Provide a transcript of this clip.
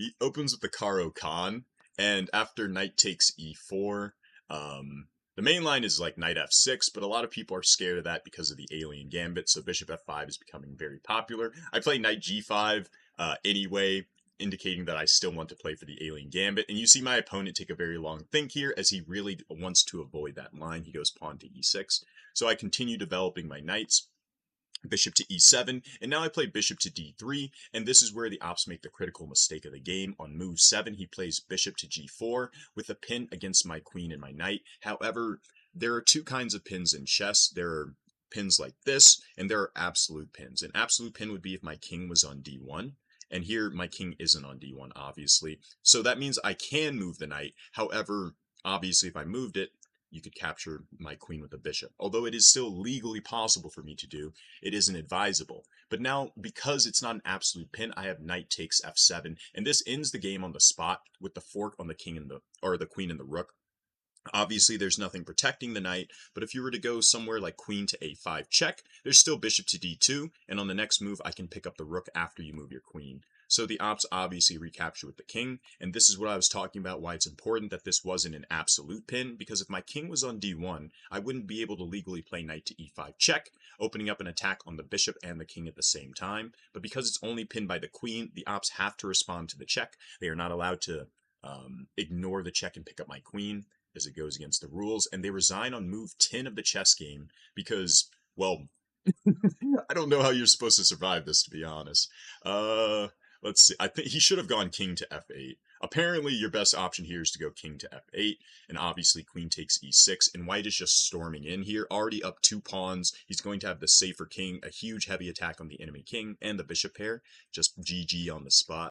He opens with the Karo Khan, and after knight takes e4, the main line is like knight f6, but a lot of people are scared of that because of the alien gambit, so bishop f5 is becoming very popular. I play knight g5 anyway, indicating that I still want to play for the alien gambit, and you see my opponent take a very long think here, as he really wants to avoid that line. He goes pawn to e6, so I continue developing my knights. Bishop to e7, and now I play bishop to d3, and this is where the ops make the critical mistake of the game. On move 7, he plays bishop to g4 with a pin against my queen and my knight. However, there are two kinds of pins in chess. There are pins like this, and there are absolute pins. An absolute pin would be if my king was on d1, and here my king isn't on d1, obviously. So that means I can move the knight. However, obviously, if I moved it, you could capture my queen with a bishop. Although it is still legally possible for me to do, it isn't advisable. But now, because it's not an absolute pin, I have knight takes f7, and this ends the game on the spot with the fork on the king and the queen and the rook. Obviously, there's nothing protecting the knight, but if you were to go somewhere like queen to a5 check, there's still bishop to d2, and on the next move, I can pick up the rook after you move your queen. So the ops obviously recapture with the king, and this is what I was talking about, why it's important that this wasn't an absolute pin, because if my king was on d1, I wouldn't be able to legally play knight to e5 check, opening up an attack on the bishop and the king at the same time. But because it's only pinned by the queen, the ops have to respond to the check. They are not allowed to ignore the check and pick up my queen, as it goes against the rules, and they resign on move 10 of the chess game because, well, I don't know how you're supposed to survive this, to be honest. Let's see. I think he should have gone king to f8. Apparently, your best option here is to go king to f8, and obviously queen takes e6, and white is just storming in here, already up 2 pawns. He's going to have the safer king, a huge heavy attack on the enemy king, and the bishop pair. Just GG on the spot.